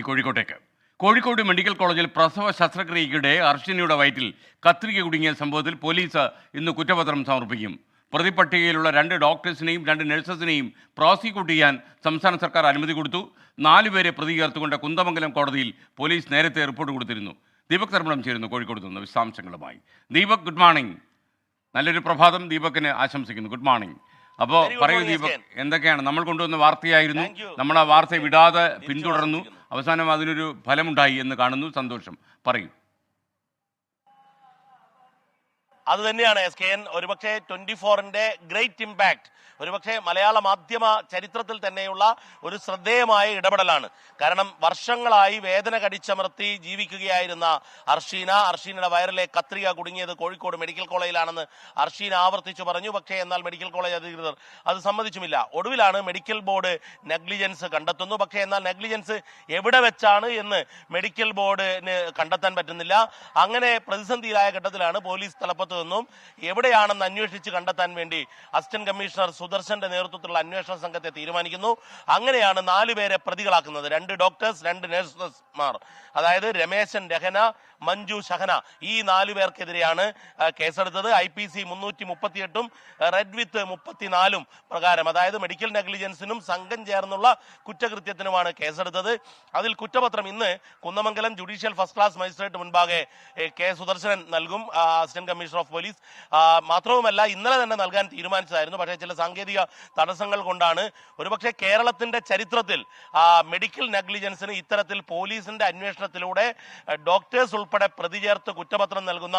കോഴിക്കോട്ടേക്ക്. കോഴിക്കോട് മെഡിക്കൽ കോളേജിൽ പ്രസവ ശസ്ത്രക്രിയയ്ക്കിടെ അർഷിനിയുടെ വയറ്റിൽ കത്രിക കുടുങ്ങിയ സംഭവത്തിൽ പോലീസ് ഇന്ന് കുറ്റപത്രം സമർപ്പിക്കും. പ്രതിപട്ടികയിലുള്ള 2 ഡോക്ടേഴ്സിനെയും 2 നഴ്സസിനെയും പ്രോസിക്യൂട്ട് ചെയ്യാൻ സംസ്ഥാന സർക്കാർ അനുമതി കൊടുത്തു. 4 പേരെ പ്രതി ചേർത്തുകൊണ്ട് കുന്ദമംഗലം കോടതിയിൽ പോലീസ് നേരത്തെ റിപ്പോർട്ട് കൊടുത്തിരുന്നു. ദീപക് തർമ്മടം ചേരുന്നു കോഴിക്കോട് നിന്ന് വിശദാംശങ്ങളുമായി. Deepak, good morning. നല്ലൊരു പ്രഭാതം ദീപകിന് ആശംസിക്കുന്നു. Good morning. അപ്പോൾ പറയൂ ദീപക്, എന്തൊക്കെയാണ്? നമ്മൾ കൊണ്ടുവന്ന വാർത്തയായിരുന്നു, നമ്മൾ ആ വാർത്ത വിടാതെ പിന്തുടർന്നു, അവസാനം അതിനൊരു ഫലമുണ്ടായി എന്ന് കാണുന്നു. സന്തോഷം. പറയൂ. അത് തന്നെയാണ് SKN. ഒരുപക്ഷെ 24ന്റെ ഗ്രേറ്റ് ഇമ്പാക്ട് ഒരുപക്ഷെ മലയാള മാധ്യമ ചരിത്രത്തിൽ തന്നെയുള്ള ഒരു ശ്രദ്ധേയമായ ഇടപെടലാണ്. കാരണം വർഷങ്ങളായി വേദന കടിച്ചമർത്തി ജീവിക്കുകയായിരുന്ന അർഷീനയുടെ വയറിലെ കത്രിക കുടുങ്ങിയത് കോഴിക്കോട് മെഡിക്കൽ കോളേജിലാണെന്ന് അർഷീന ആവർത്തിച്ചു പറഞ്ഞു. പക്ഷേ എന്നാൽ മെഡിക്കൽ കോളേജ് അധികൃതർ അത് സമ്മതിച്ചുമില്ല. ഒടുവിലാണ് മെഡിക്കൽ ബോർഡ് നെഗ്ലിജൻസ് കണ്ടെത്തുന്നു. പക്ഷേ എന്നാൽ നെഗ്ലിജൻസ് എവിടെ വെച്ചാണ് എന്ന് മെഡിക്കൽ ബോർഡിന് കണ്ടെത്താൻ പറ്റുന്നില്ല. അങ്ങനെ പ്രതിസന്ധിയിലായ ഘട്ടത്തിലാണ് പോലീസ് തലപ്പത്ത് നിന്നും എവിടെയാണെന്ന് അന്വേഷിച്ച് കണ്ടെത്താൻ വേണ്ടി അസിസ്റ്റന്റ് കമ്മീഷണർ സുദർശന്റെ നേതൃത്വത്തിലുള്ള അന്വേഷണ സംഘത്തെ തീരുമാനിക്കുന്നു. അങ്ങനെയാണ് 4 പേരെ പ്രതികളാക്കുന്നത്. 2 ഡോക്ടേഴ്സ്, 2 നഴ്സസ്മാർ, അതായത് രമേശൻ, രഹന, മഞ്ജു, ഷഹന, ഈ 4 പേർക്കെതിരെയാണ് കേസെടുത്തത്. IPC 338 റെഡ് വിത്ത് 34 പ്രകാരം, അതായത് മെഡിക്കൽ നെഗ്ലിജൻസിനും സംഘം ചേർന്നുള്ള കുറ്റകൃത്യത്തിനുമാണ് കേസെടുത്തത്. അതിൽ കുറ്റപത്രം ഇന്ന് Kunnamangalam judicial first class magistrate മുൻപാകെ K. സുദർശനൻ നൽകും, അസിസ്റ്റന്റ് കമ്മീഷണർ ഓഫ് പോലീസ്. മാത്രവുമല്ല, ഇന്നലെ തന്നെ നൽകാൻ തീരുമാനിച്ചതായിരുന്നു. പക്ഷേ ചില സാങ്കേതിക തടസ്സങ്ങൾ കൊണ്ടാണ്. ഒരുപക്ഷെ കേരളത്തിന്റെ ചരിത്രത്തിൽ മെഡിക്കൽ നെഗ്ലിജൻസിന് ഇത്തരത്തിൽ പോലീസിന്റെ അന്വേഷണത്തിലൂടെ ഡോക്ടേഴ്സ് ഉൾപ്പെടെ പ്രതി ചേർത്ത് കുറ്റപത്രം നൽകുന്ന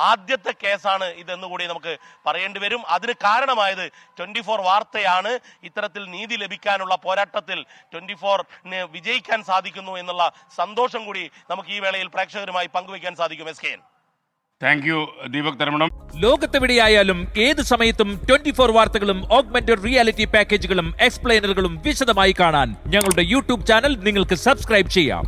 ആദ്യത്തെ കേസാണ് ഇതെന്നുകൂടി നമുക്ക് പറയേണ്ടി വരും. അതിന് കാരണമായത് 24 വാർത്തയാണ്. ഇത്തരത്തിൽ നീതി ലഭിക്കാനുള്ള പോരാട്ടത്തിൽ 24ന് വിജയിക്കാൻ സാധിക്കുന്നു എന്നുള്ള സന്തോഷം കൂടി നമുക്ക് ഈ വേളയിൽ പ്രേക്ഷകരുമായി പങ്കുവയ്ക്കാൻ സാധിക്കും. SKN. Thank you Deepak Dharmadam. ലോകത്തെവിടെയായാലും ഏത് സമയത്തും 24 വാർത്തകളും ഓഗ്മെന്റഡ് റിയാലിറ്റി പാക്കേജുകളും എക്സ്പ്ലെയിനറുകളും വിശദമായി കാണാൻ ഞങ്ങളുടെ യൂട്യൂബ് ചാനൽ നിങ്ങൾക്ക് സബ്സ്ക്രൈബ് ചെയ്യാം.